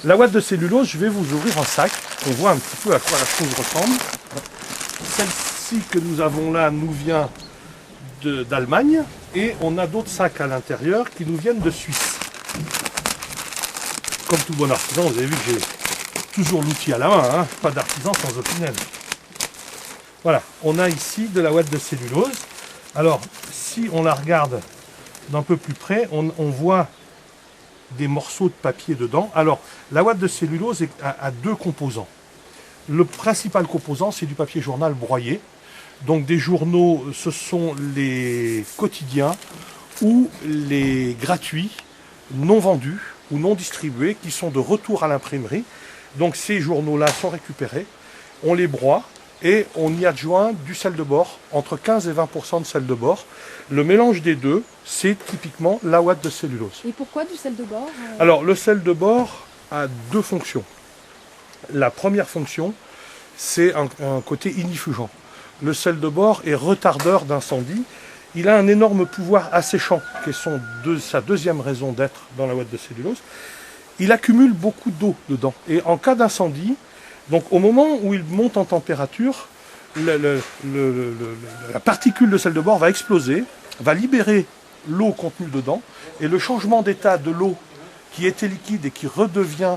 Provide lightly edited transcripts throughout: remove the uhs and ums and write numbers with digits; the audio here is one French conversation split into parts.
La ouate de cellulose, je vais vous ouvrir un sac. On voit un petit peu à quoi la chose ressemble. Celle-ci que nous avons là nous vient d'Allemagne et on a d'autres sacs à l'intérieur qui nous viennent de Suisse. Comme tout bon artisan, vous avez vu que j'ai toujours l'outil à la main, hein. Pas d'artisan sans opinel. Voilà, on a ici de la ouate de cellulose. Alors, si on la regarde d'un peu plus près, on voit des morceaux de papier dedans. Alors, la ouate de cellulose a deux composants. Le principal composant, c'est du papier journal broyé. Donc des journaux, ce sont les quotidiens ou les gratuits, non vendus ou non distribués, qui sont de retour à l'imprimerie. Donc ces journaux-là sont récupérés, on les broie et on y adjoint du sel de bore, entre 15 et 20% de sel de bore. Le mélange des deux, c'est typiquement la ouate de cellulose. Et pourquoi du sel de bore? Alors le sel de bore a deux fonctions. La première fonction, c'est un côté ignifugeant. Le sel de bore est retardeur d'incendie. Il a un énorme pouvoir asséchant, qui est sa deuxième raison d'être dans la ouate de cellulose. Il accumule beaucoup d'eau dedans. Et en cas d'incendie, donc au moment où il monte en température, la particule de sel de bore va exploser, va libérer l'eau contenue dedans, et le changement d'état de l'eau qui était liquide et qui redevient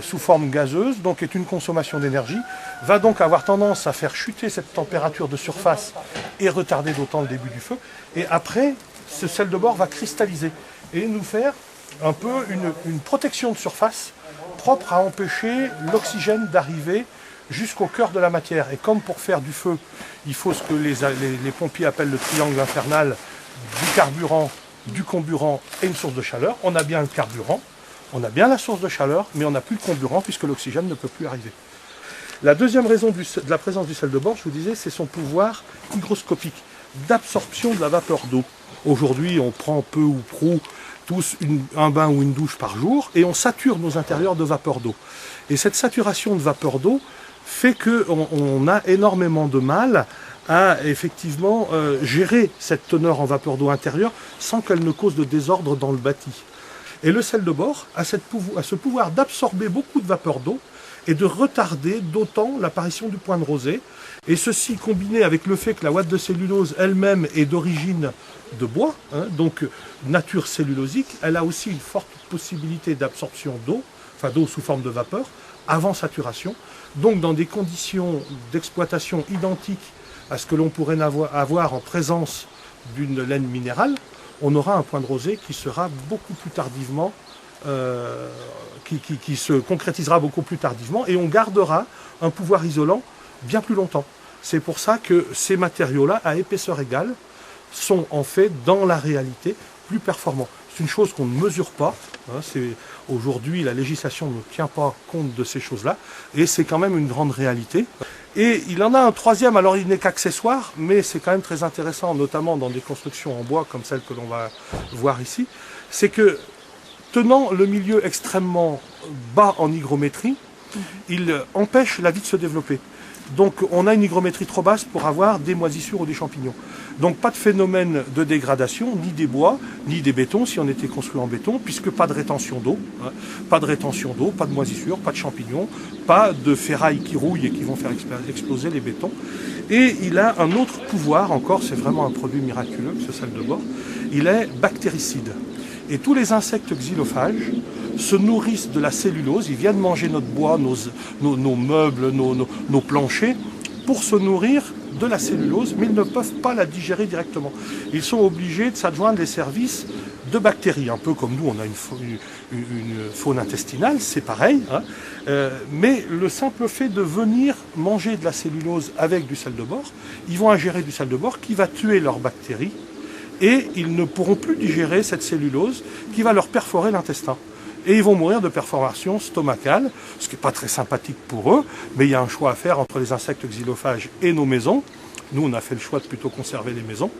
sous forme gazeuse, donc est une consommation d'énergie, va donc avoir tendance à faire chuter cette température de surface et retarder d'autant le début du feu. Et après, ce sel de bore va cristalliser et nous faire un peu une protection de surface propre à empêcher l'oxygène d'arriver jusqu'au cœur de la matière. Et comme pour faire du feu, il faut ce que les pompiers appellent le triangle infernal du carburant, du comburant et une source de chaleur. On a bien le carburant, on a bien la source de chaleur, mais on n'a plus le comburant puisque l'oxygène ne peut plus arriver. La deuxième raison de la présence du sel de bore, je vous disais, c'est son pouvoir hygroscopique d'absorption de la vapeur d'eau. Aujourd'hui, on prend peu ou prou tous un bain ou une douche par jour et on sature nos intérieurs de vapeur d'eau. Et cette saturation de vapeur d'eau fait qu'on a énormément de mal à effectivement gérer cette teneur en vapeur d'eau intérieure sans qu'elle ne cause de désordre dans le bâti. Et le sel de bore a ce pouvoir d'absorber beaucoup de vapeur d'eau et de retarder d'autant l'apparition du point de rosée. Et ceci combiné avec le fait que la ouate de cellulose elle-même est d'origine de bois, hein, donc nature cellulosique, elle a aussi une forte possibilité d'absorption d'eau, enfin d'eau sous forme de vapeur, avant saturation. Donc dans des conditions d'exploitation identiques à ce que l'on pourrait avoir en présence d'une laine minérale, on aura un point de rosée qui sera beaucoup plus tardivement, qui se concrétisera beaucoup plus tardivement et on gardera un pouvoir isolant bien plus longtemps. C'est pour ça que ces matériaux-là, à épaisseur égale, sont en fait, dans la réalité, plus performants. C'est une chose qu'on ne mesure pas. Hein, aujourd'hui, la législation ne tient pas compte de ces choses-là. Et c'est quand même une grande réalité. Et il en a un troisième, alors il n'est qu'accessoire, mais c'est quand même très intéressant, notamment dans des constructions en bois, comme celle que l'on va voir ici. C'est que, tenant le milieu extrêmement bas en hygrométrie, il empêche la vie de se développer. Donc on a une hygrométrie trop basse pour avoir des moisissures ou des champignons. Donc pas de phénomène de dégradation, ni des bois, ni des bétons, si on était construit en béton, puisque pas de rétention d'eau, hein, pas de rétention d'eau, pas de moisissures, pas de champignons, pas de ferrailles qui rouillent et qui vont faire exploser les bétons. Et il a un autre pouvoir encore, c'est vraiment un produit miraculeux, ce sel de bore, il est bactéricide. Et tous les insectes xylophages se nourrissent de la cellulose, ils viennent manger notre bois, nos meubles, nos planchers, pour se nourrir de la cellulose, mais ils ne peuvent pas la digérer directement. Ils sont obligés de s'adjoindre les services de bactéries, un peu comme nous, on a une faune intestinale, c'est pareil, hein, mais le simple fait de venir manger de la cellulose avec du sel de bore, ils vont ingérer du sel de bore qui va tuer leurs bactéries, et ils ne pourront plus digérer cette cellulose qui va leur perforer l'intestin. Et ils vont mourir de perforation stomacale, ce qui n'est pas très sympathique pour eux, mais il y a un choix à faire entre les insectes xylophages et nos maisons. Nous, on a fait le choix de plutôt conserver les maisons.